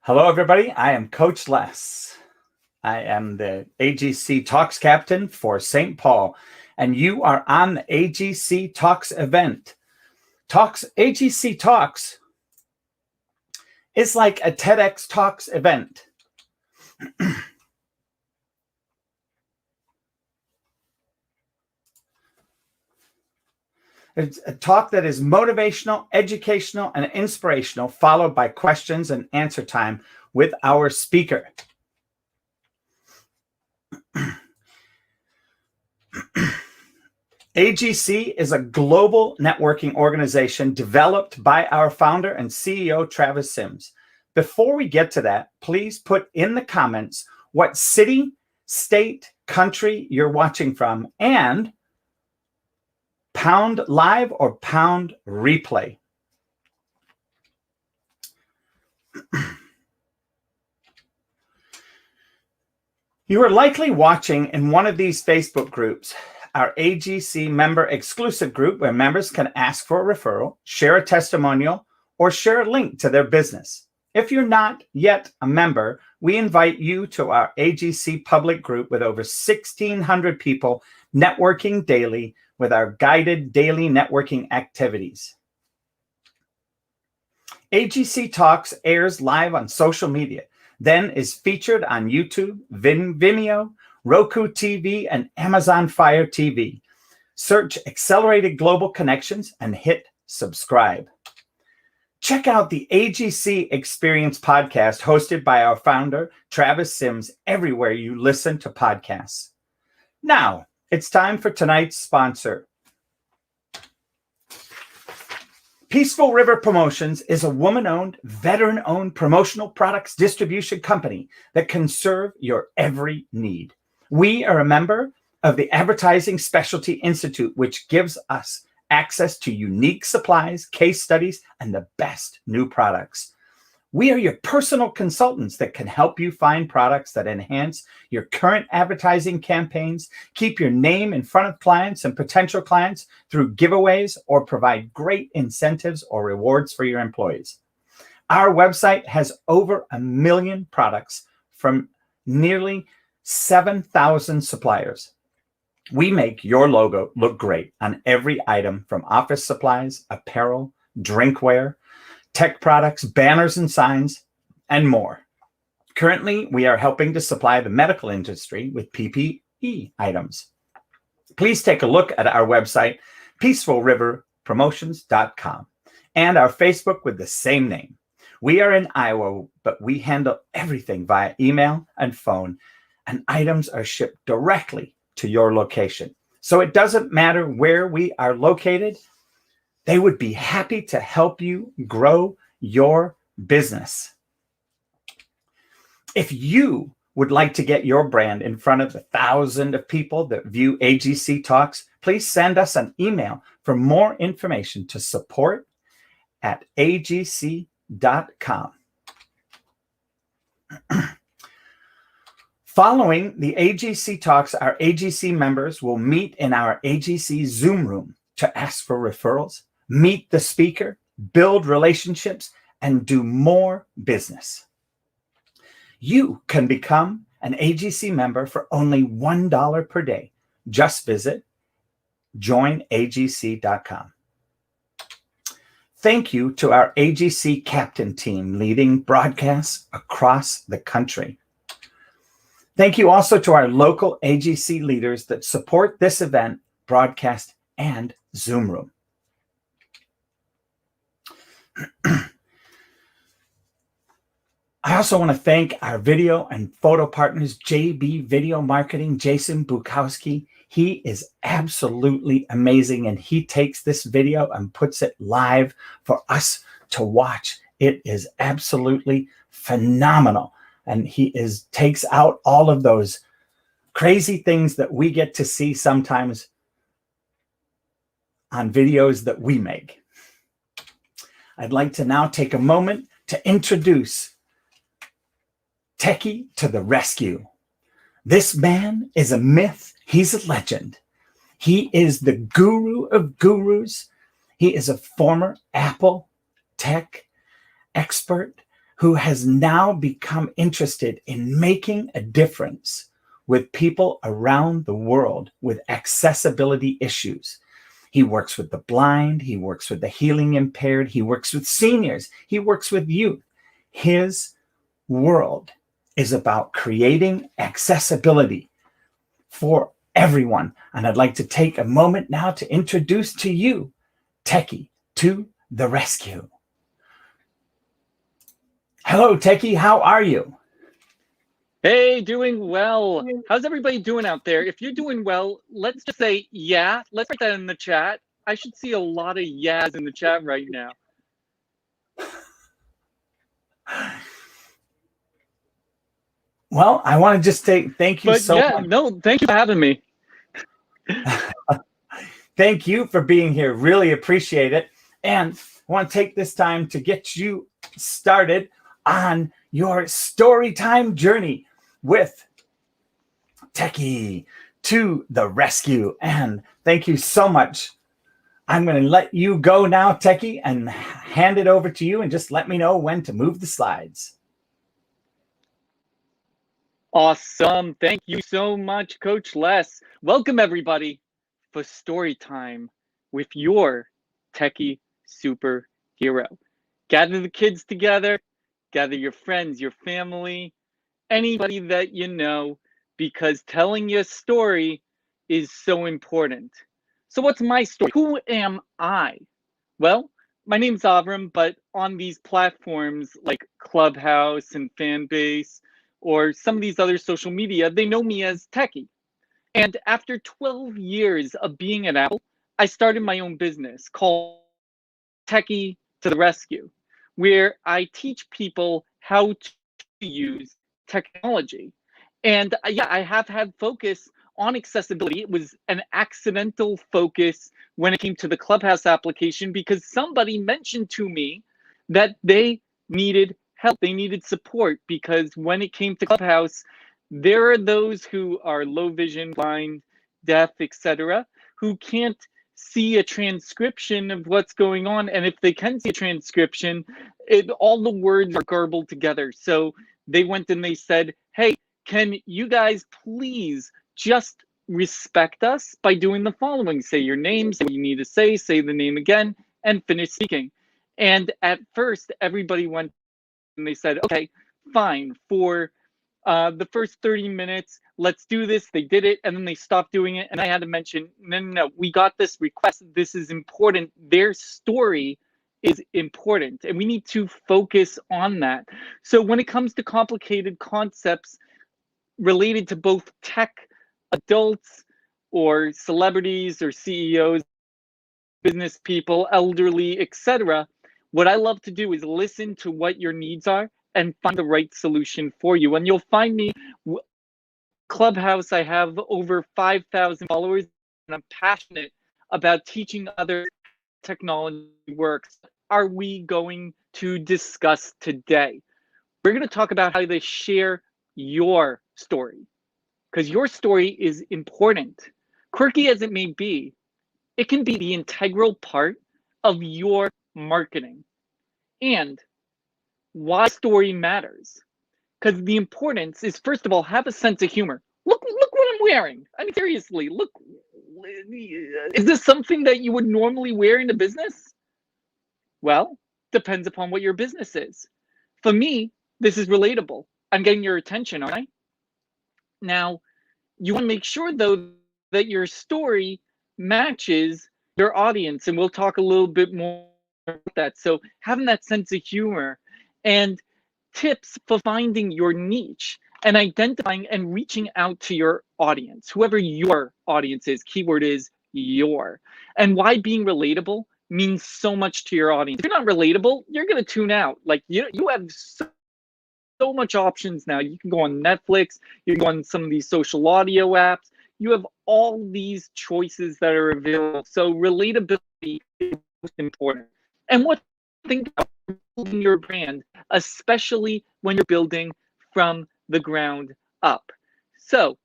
Hello, everybody. I am Coach Les. I am the AGC Talks captain for St. Paul, and you are on the AGC Talks event. AGC Talks is like a TEDx Talks event. It's a talk that is motivational, educational, and inspirational, followed by questions and answer time with our speaker. AGC is a global networking organization developed by our founder and CEO, Travis Sims. Before we get to that, please put in the comments what city, state, country you're watching from, and pound live or pound replay. You are likely watching in one of these Facebook groups, our AGC member exclusive group, where members can ask for a referral, share a testimonial, or share a link to their business. If you're not yet a member, we invite you to our AGC public group with over 1,600 people networking daily with our guided daily networking activities. AGC Talks airs live on social media, then is featured on YouTube, Vimeo, Roku TV, and Amazon Fire TV. Search Accelerated Global Connections and hit subscribe. Check out the AGC Experience podcast hosted by our founder, Travis Sims, everywhere you listen to podcasts. Now, it's time for tonight's sponsor. Peaceful River Promotions is a woman-owned, veteran-owned promotional products distribution company that can serve your every need. We are a member of the Advertising Specialty Institute, which gives us access to unique supplies, case studies, and the best new products. We are your personal consultants that can help you find products that enhance your current advertising campaigns, keep your name in front of clients and potential clients through giveaways, or provide great incentives or rewards for your employees. Our website has over 1 million products from nearly 7,000 suppliers. We make your logo look great on every item, from office supplies, apparel, drinkware, tech products, banners and signs, and more. Currently, we are helping to supply the medical industry with PPE items. Please take a look at our website, peacefulriverpromotions.com, and our Facebook with the same name. We are in Iowa, but we handle everything via email and phone, and items are shipped directly to your location. So it doesn't matter where we are located. They would be happy to help you grow your business. If you would like to get your brand in front of 1,000 of people that view AGC Talks, please send us an email for more information to support@agc.com. Following the AGC Talks, our AGC members will meet in our AGC Zoom room to ask for referrals, meet the speaker, build relationships, and do more business. You can become an AGC member for only $1 per day. Just visit joinagc.com. Thank you to our AGC captain team leading broadcasts across the country. Thank you also to our local AGC leaders that support this event, broadcast, and Zoom room. I also want to thank our video and photo partners, JB Video Marketing, Jason Bukowski. He is absolutely amazing, and he takes this video and puts it live for us to watch. It is absolutely phenomenal. And he takes out all of those crazy things that we get to see sometimes on videos that we make. I'd like to now take a moment to introduce Techie to the rescue. This man is a myth. He's a legend. He is the guru of gurus. He is a former Apple tech expert who has now become interested in making a difference with people around the world with accessibility issues. He works with the blind, he works with the hearing impaired, he works with seniors, he works with youth. His world is about creating accessibility for everyone. And I'd like to take a moment now to introduce to you Techie to the rescue. Hello, Techie. How are you? Hey, doing well. How's everybody doing out there? If you're doing well, let's just say yeah. Let's write that in the chat. I should see a lot of yeahs in the chat right now. Well, I want to just say thank you so much. No, thank you for having me. Thank you for being here. Really appreciate it. And I want to take this time to get you started on your story time journey with Techie to the rescue. And thank you so much. I'm going to let you go now, Techie, and hand it over to you and just let me know when to move the slides. Awesome. Thank you so much, Coach Les. Welcome, everybody, for story time with your Techie Super Hero. Gather the kids together, gather your friends, your family, anybody that you know, because telling your story is so important. So what's my story? Who am I? Well, my name's Avram, but on these platforms like Clubhouse and Fanbase or some of these other social media, they know me as Techie. And after 12 years of being at Apple, I started my own business called Techie to the Rescue, where I teach people how to use technology. And yeah, I have had focus on accessibility. It was an accidental focus when it came to the Clubhouse application because somebody mentioned to me that they needed help, they needed support, because when it came to Clubhouse, there are those who are low vision, blind, deaf, etc., who can't see a transcription of what's going on. And if they can see a transcription, all the words are garbled together. So they went and they said, hey, can you guys please just respect us by doing the following? Say your name, say what you need to say the name again, and finish speaking. And at first, everybody went and they said, okay, fine, for the first 30 minutes, let's do this. They did it, and then they stopped doing it. And I had to mention, no, we got this request. This is important. Their story is important, and we need to focus on that. So when it comes to complicated concepts related to both tech, adults, or celebrities, or CEOs, business people, elderly, etc., what I love to do is listen to what your needs are and find the right solution for you. And you'll find me Clubhouse. I have over 5,000 followers, and I'm passionate about teaching others how technology works. What are we going to discuss today? We're going to talk about how to share your story, because your story is important. Quirky as it may be, it can be the integral part of your marketing. And why story matters, because the importance is, first of all, have a sense of humor. Look what I'm wearing. I mean, seriously, look. Is this something that you would normally wear in a business? Well, depends upon what your business is. For me, this is relatable. I'm getting your attention, aren't I? Now, you want to make sure, though, that your story matches your audience, and we'll talk a little bit more about that. So having that sense of humor and tips for finding your niche and identifying and reaching out to your audience, whoever your audience is. Keyword is your. And why being relatable means so much to your audience. If you're not relatable, you're going to tune out. Like you have so much options now. You can go on Netflix, you can go on some of these social audio apps. You have all these choices that are available. So relatability is most important. And what think about building your brand, especially when you're building from the ground up. So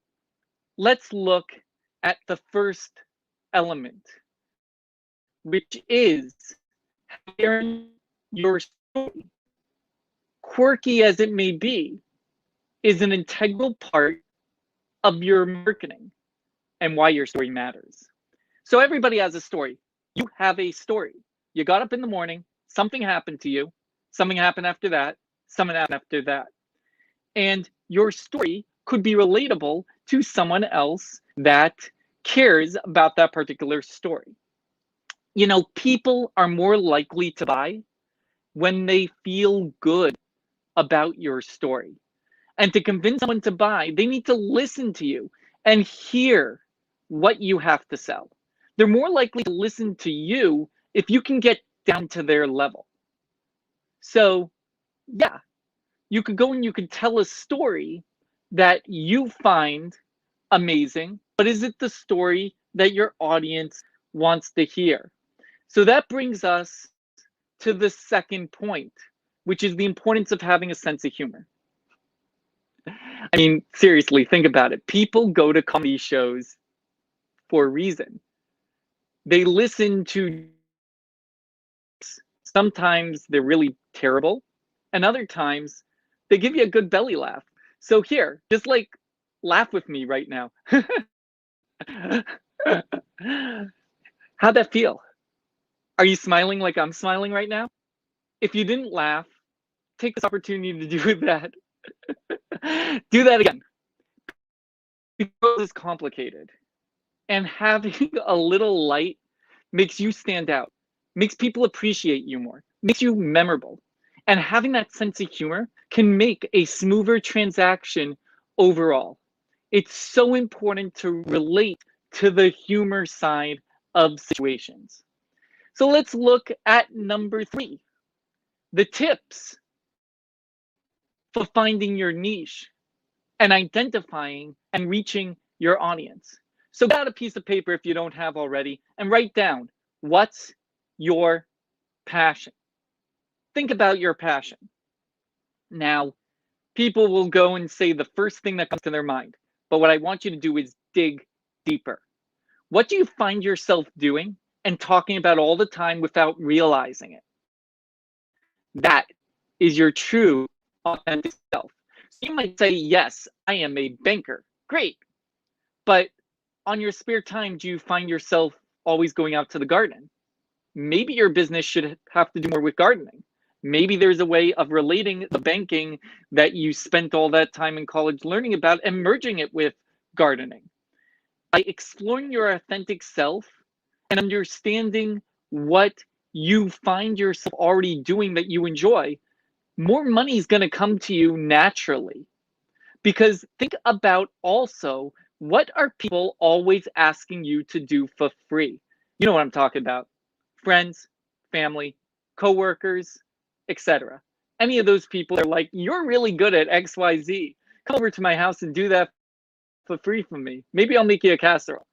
let's look at the first element, which is sharing your story. quirky as it may be, is an integral part of your marketing and why your story matters. So everybody has a story. You have a story. You got up in the morning, something happened to you, something happened after that, something happened after that. And your story could be relatable to someone else that cares about that particular story. You know, people are more likely to buy when they feel good about your story. And to convince someone to buy, they need to listen to you and hear what you have to sell. They're more likely to listen to you if you can get down to their level. So, yeah, you could go and you could tell a story that you find amazing, but is it the story that your audience wants to hear? So that brings us to the second point, which is the importance of having a sense of humor. I mean, seriously, think about it. People go to comedy shows for a reason. They listen to, sometimes they're really terrible, and other times they give you a good belly laugh. So here, just like laugh with me right now. How'd that feel? Are you smiling like I'm smiling right now? If you didn't laugh, take this opportunity to do that. Do that again. Because it's complicated. And having a little light makes you stand out, makes people appreciate you more, makes you memorable. And having that sense of humor can make a smoother transaction overall. It's so important to relate to the humor side of situations. So let's look at number 3, the tips for finding your niche and identifying and reaching your audience. So get out a piece of paper if you don't have already and write down, what's your passion? Think about your passion. Now, people will go and say the first thing that comes to their mind, but what I want you to do is dig deeper. What do you find yourself doing and talking about all the time without realizing it? That is your true, authentic self. So you might say, yes, I am a banker. Great. But on your spare time, do you find yourself always going out to the garden? Maybe your business should have to do more with gardening. Maybe there's a way of relating the banking that you spent all that time in college learning about and merging it with gardening. By exploring your authentic self and understanding what you find yourself already doing that you enjoy, more money is going to come to you naturally. Because think about also, what are people always asking you to do for free? You know what I'm talking about. Friends, family, coworkers, etc. Any of those people are like, you're really good at XYZ. Come over to my house and do that for free for me. Maybe I'll make you a casserole.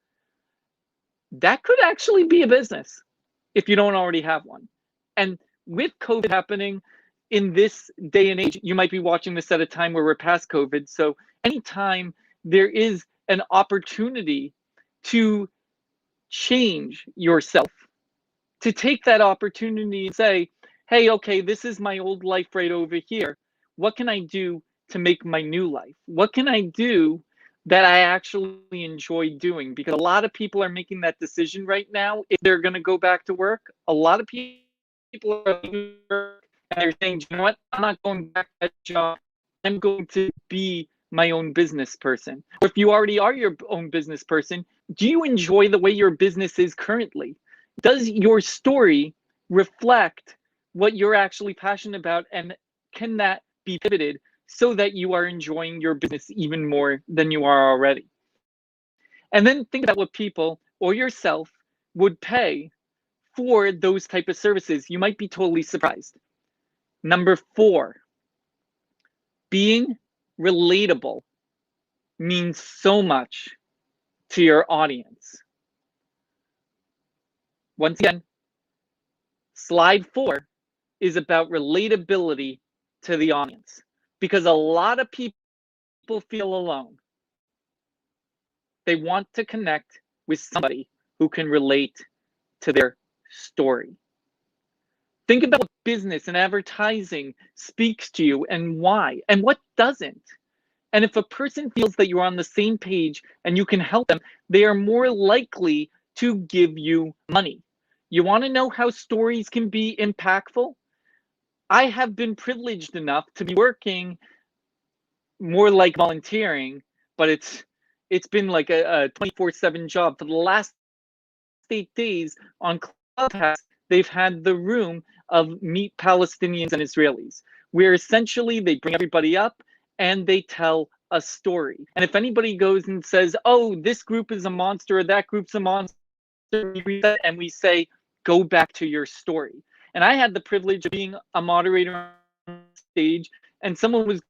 That could actually be a business if you don't already have one. And with COVID happening in this day and age, you might be watching this at a time where we're past COVID. So anytime there is an opportunity to change yourself, to take that opportunity and say, hey, okay, this is my old life right over here. What can I do to make my new life? What can I do that I actually enjoy doing? Because a lot of people are making that decision right now if they're going to go back to work. A lot of people are leaving work and they're saying, you know what, I'm not going back to that job. I'm going to be my own business person. Or if you already are your own business person, do you enjoy the way your business is currently? Does your story reflect what you're actually passionate about, and can that be pivoted so that you are enjoying your business even more than you are already? And then think about what people or yourself would pay for those type of services. You might be totally surprised. Number 4, being relatable means so much to your audience. Once again, slide 4 is about relatability to the audience, because a lot of people feel alone. They want to connect with somebody who can relate to their story. Think about what business and advertising speaks to you and why, and what doesn't. And if a person feels that you're on the same page and you can help them, they are more likely to give you money. You want to know how stories can be impactful? I have been privileged enough to be working more like volunteering, but it's been like a 24/7 job for the last 8 days on Clubhouse. They've had the room of Meet Palestinians and Israelis, where essentially they bring everybody up and they tell a story. And if anybody goes and says, "Oh, this group is a monster," or "That group's a monster," and we say, "Go back to your story." And I had the privilege of being a moderator on stage, and someone was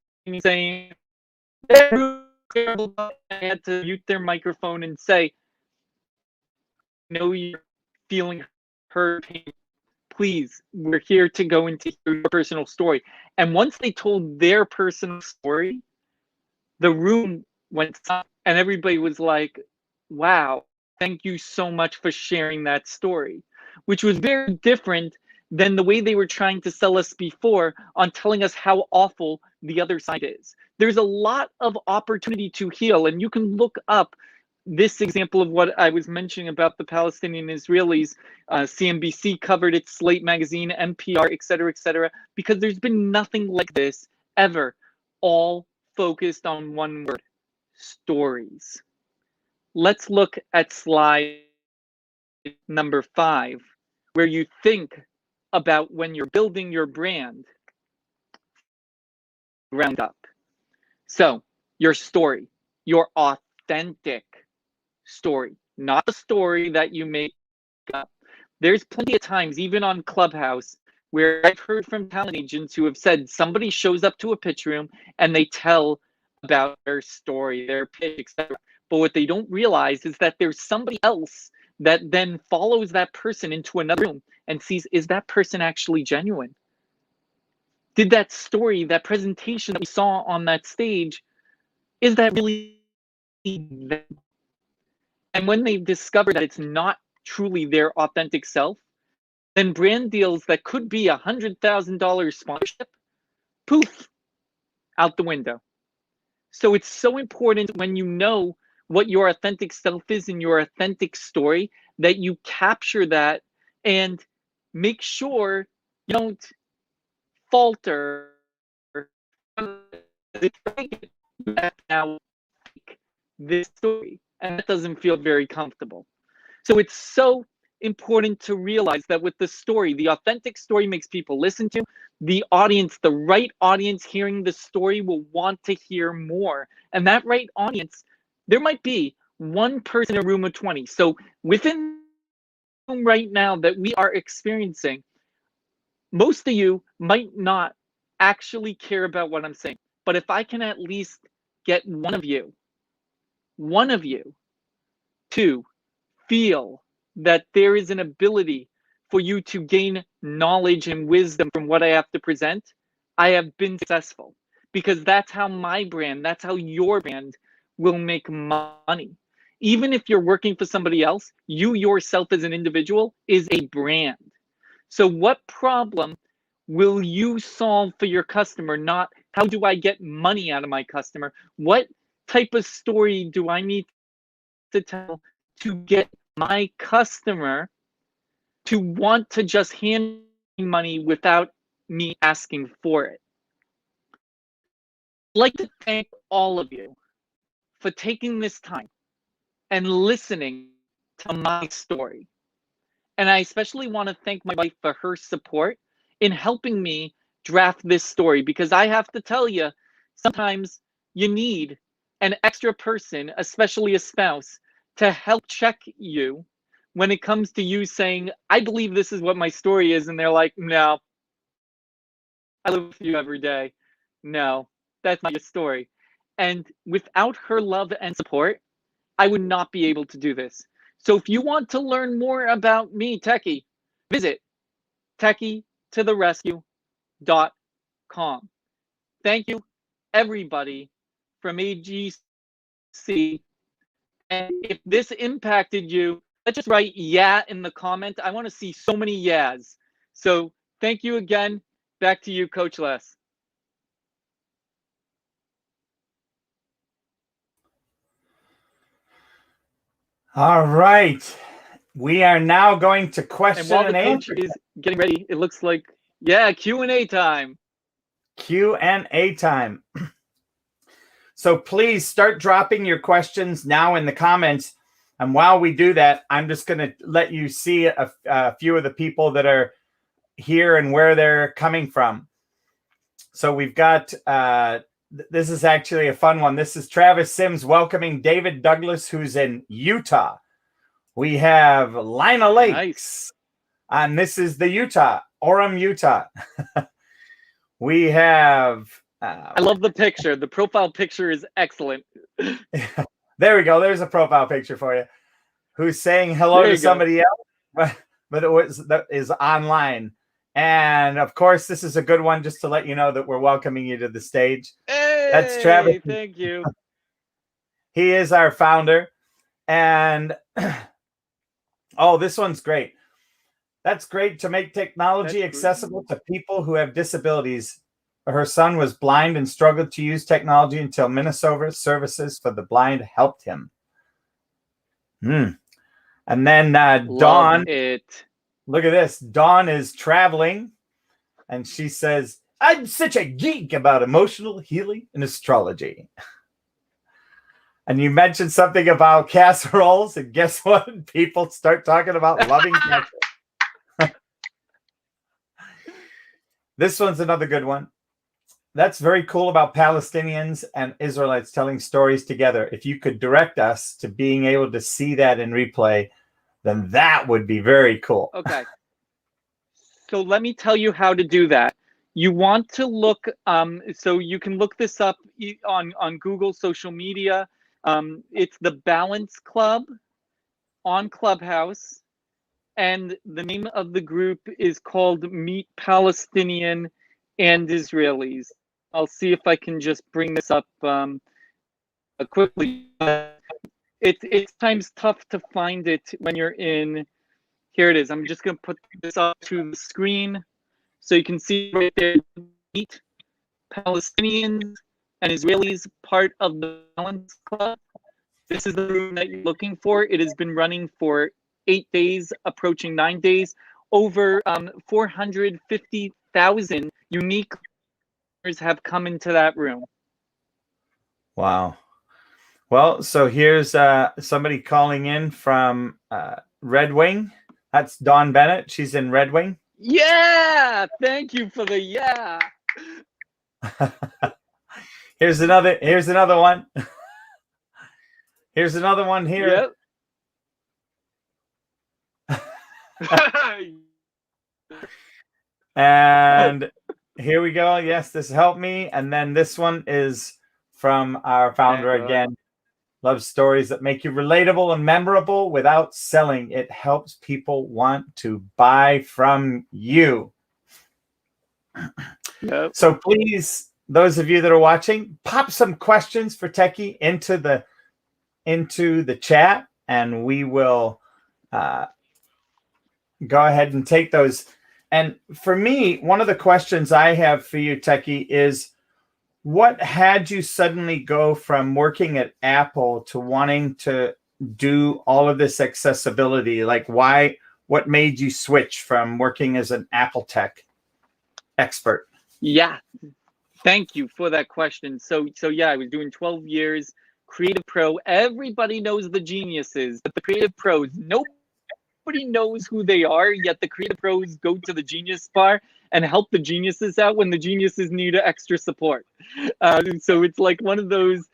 saying, "That terrible," I had to mute their microphone and say, "No, you're feeling hurt. Please, we're here to go into your personal story." And once they told their personal story, the room went silent and everybody was like, "Wow, thank you so much for sharing that story," which was very different than the way they were trying to sell us before on telling us how awful the other side is. There's a lot of opportunity to heal, and you can look up this example of what I was mentioning about the Palestinian Israelis. CNBC covered it, Slate Magazine, NPR, etc., because there's been nothing like this ever, all focused on one word: stories. Let's look at slide number 5, where you think about when you're building your brand ground up. So, your story, your authentic story, not the story that you make up. There's plenty of times, even on Clubhouse, where I've heard from talent agents who have said somebody shows up to a pitch room and they tell about their story, their pitch, etc. But what they don't realize is that there's somebody else that then follows that person into another room and sees, is that person actually genuine? Did that story, that presentation that we saw on that stage, is that really them? And when they discover that it's not truly their authentic self, then brand deals that could be $100,000 sponsorship, poof, out the window. So it's so important when you know what your authentic self is in your authentic story that you capture that and make sure you don't falter. Now this story, and that doesn't feel very comfortable. So it's so important to realize that with the story, the authentic story makes people listen to. The audience, the right audience hearing the story will want to hear more. And that right audience, there might be one person in a room of 20. So within right now that we are experiencing, most of you might not actually care about what I'm saying. But if I can at least get one of you to feel that there is an ability for you to gain knowledge and wisdom from what I have to present, I have been successful. Because that's how my brand, that's how your brand will make money. Even if you're working for somebody else, you yourself as an individual is a brand. So what problem will you solve for your customer? Not how do I get money out of my customer? What type of story do I need to tell to get my customer to want to just hand me money without me asking for it? I'd like to thank all of you for taking this time and listening to my story. And I especially want to thank my wife for her support in helping me draft this story, because I have to tell you, sometimes you need an extra person, especially a spouse, to help check you when it comes to you saying, "I believe this is what my story is." And they're like, "No, I live with you every day. No, that's not your story." And without her love and support, I would not be able to do this. So if you want to learn more about me, Techie, visit techie-to-the-rescue.com. Thank you, everybody from AGC. And if this impacted you, let's just write "yeah" in the comment. I want to see so many yeahs. So Thank you again. Back to you, Coach Les. All right. We are now going to And question while and the coach answer. is getting ready, it looks like, yeah, Q&A time. Q&A time. So please start dropping your questions now in the comments. And while we do that, I'm just going to let you see a few of the people that are here and where they're coming from. So we've got, this is actually a fun one. This is Travis Sims welcoming David Douglas, who's in Utah. We have Lina Lakes. Nice. And this is the Utah, Orem, Utah. We have... I love the picture. The profile picture is excellent. There we go. There's a profile picture for you. Who's saying hello to somebody else, but that is online. And of course, this is a good one just to let you know that we're welcoming you to the stage. Hey, that's Travis. Thank you. He is our founder. And oh, this one's great. That's great to make technology accessible to people who have disabilities. Her son was blind and struggled to use technology until Minnesota Services for the Blind helped him. And then Dawn, look at this. Dawn is traveling, and she says, I'm such a geek about emotional healing and astrology. And you mentioned something about casseroles, and guess what? People start talking about loving casseroles. This one's another good one. That's very cool about Palestinians and Israelites telling stories together. If you could direct us to being able to see that in replay, then that would be very cool. Okay. So let me tell you how to do that. You want to look, so you can look this up on Google social media. It's the Balance Club on Clubhouse. And the name of the group is called Meet Palestinian and Israelis. I'll see if I can just bring this up quickly. It's times tough to find it when you're in. Here it is. I'm just going to put this up to the screen so you can see right there. Meet Palestinians and Israelis, part of the Balance Club. This is the room that you're looking for. It has been running for 8 days, approaching 9 days. Over 450,000 unique have come into that room. Wow. Well, so here's somebody calling in from Red Wing. That's Dawn Bennett. She's in Red Wing. Yeah, thank you for the yeah. Here's another one. Here's another one here. Yep. And here we go. Yes, this helped me. And then this one is from our founder again. Love stories that make you relatable and memorable without selling. It helps people want to buy from you. Yep. So please, those of you that are watching, pop some questions for Techie into the chat, and we will go ahead and take those. And for me, one of the questions I have for you, Techie, is what had you suddenly go from working at Apple to wanting to do all of this accessibility? Like what made you switch from working as an Apple tech expert? Yeah, thank you for that question. So yeah, I was doing 12 years, Creative Pro. Everybody knows the geniuses, but the Creative Pros, nobody knows who they are, yet the Creative Pros go to the Genius Bar and help the geniuses out when the geniuses need extra support. So it's like one of those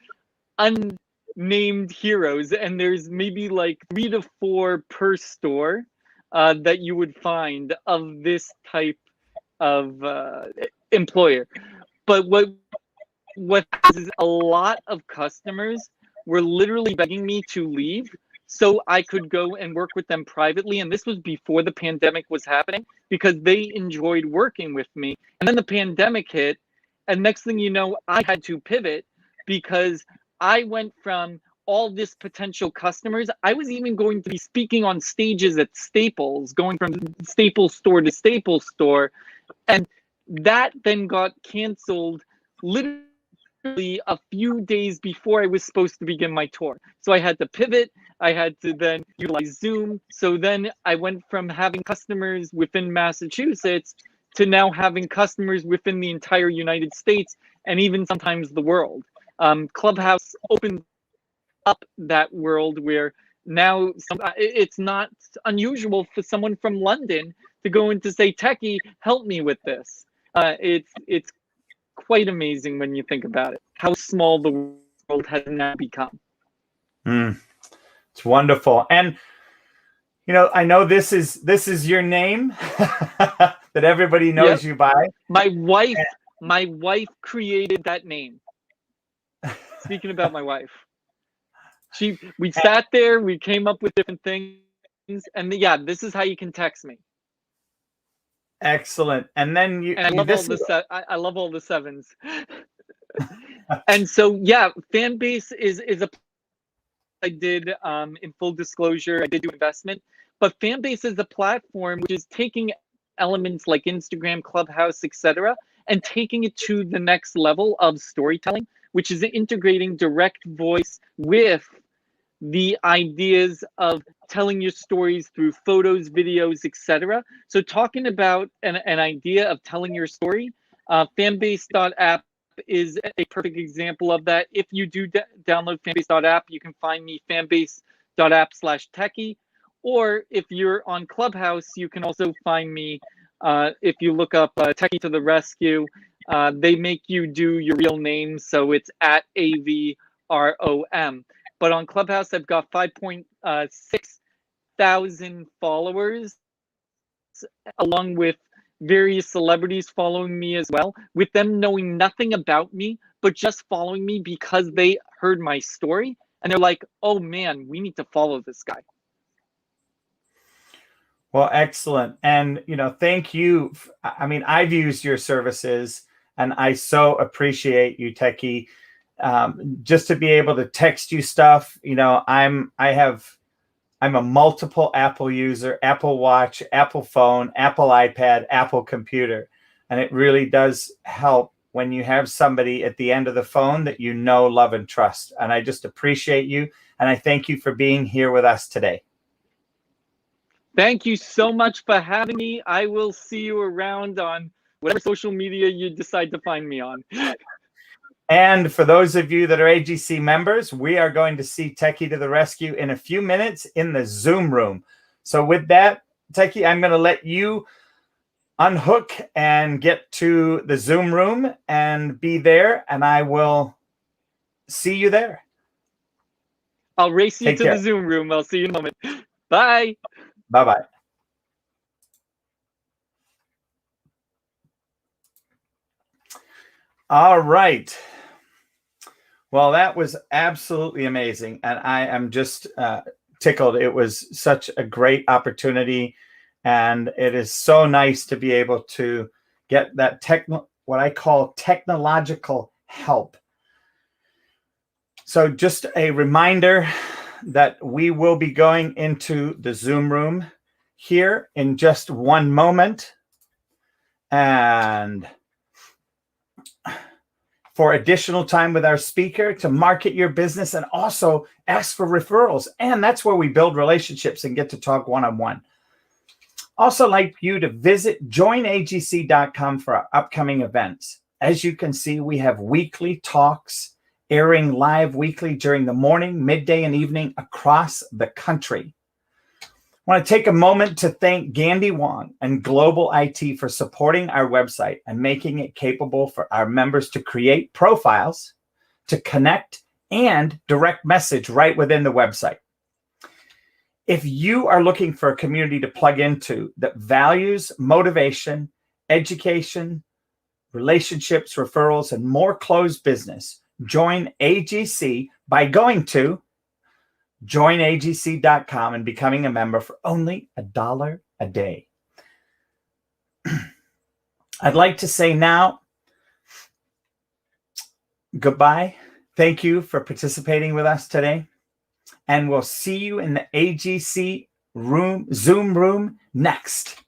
unnamed heroes, and there's maybe like 3 to 4 per store that you would find of this type of employer. But what happens is a lot of customers were literally begging me to leave so I could go and work with them privately. And this was before the pandemic was happening, because they enjoyed working with me. And then the pandemic hit, and next thing you know, I had to pivot because I went from all this potential customers. I was even going to be speaking on stages at Staples, going from Staples store to Staples store. And that then got canceled literally a few days before I was supposed to begin my tour. So I had to pivot. I had to then utilize Zoom. So then I went from having customers within Massachusetts to now having customers within the entire United States and even sometimes the world. Clubhouse opened up that world where now it's not unusual for someone from London to go in to say, Techie, help me with this. It's quite amazing when you think about it, how small the world has now become. It's wonderful. And I know this is your name that everybody knows you by. My wife created that name. Speaking about my wife, we sat there, we came up with different things, and this is how you can text me. Excellent. And then I love all the sevens. And so Fanbase is a I did in full disclosure, I did do investment, but Fanbase is a platform which is taking elements like Instagram, Clubhouse, etc., and taking it to the next level of storytelling, which is integrating direct voice with the ideas of telling your stories through photos, videos, etc. So talking about an idea of telling your story, fanbase.app is a perfect example of that. If you do download fanbase.app, you can find me fanbase.app/techie. Or if you're on Clubhouse, you can also find me if you look up Techie to the Rescue. They make you do your real name, so it's at AVROM. But on Clubhouse, I've got 5.6 thousand followers, along with various celebrities following me as well, with them knowing nothing about me, but just following me because they heard my story. And they're like, oh man, we need to follow this guy. Well, excellent. And, thank you. I mean, I've used your services and I so appreciate you, Techie. Just to be able to text you stuff, I'm a multiple Apple user, Apple Watch, Apple phone, Apple iPad, Apple computer. And it really does help when you have somebody at the end of the phone that love, and trust. And I just appreciate you. And I thank you for being here with us today. Thank you so much for having me. I will see you around on whatever social media you decide to find me on. And for those of you that are AGC members, we are going to see Techie to the Rescue in a few minutes in the Zoom room. So with that, Techie, I'm going to let you unhook and get to the Zoom room and be there, and I will see you there. I'll race you to the Zoom room. I'll see you in a moment. Bye. Bye-bye. All right. Well, that was absolutely amazing. And I am just tickled. It was such a great opportunity. And it is so nice to be able to get that what I call technological help. So just a reminder that we will be going into the Zoom room here in just one moment. And for additional time with our speaker to market your business and also ask for referrals. And that's where we build relationships and get to talk one-on-one. Also like you to visit joinagc.com for our upcoming events. As you can see, we have weekly talks airing live weekly during the morning, midday, and evening across the country. I want to take a moment to thank Gandhi Wong and Global IT for supporting our website and making it capable for our members to create profiles, to connect, and direct message right within the website. If you are looking for a community to plug into that values motivation, education, relationships, referrals, and more closed business, join AGC by going to joinagc.com and becoming a member for only $1 a day. I'd like to say now, goodbye. Thank you for participating with us today. And we'll see you in the AGC room, Zoom room next.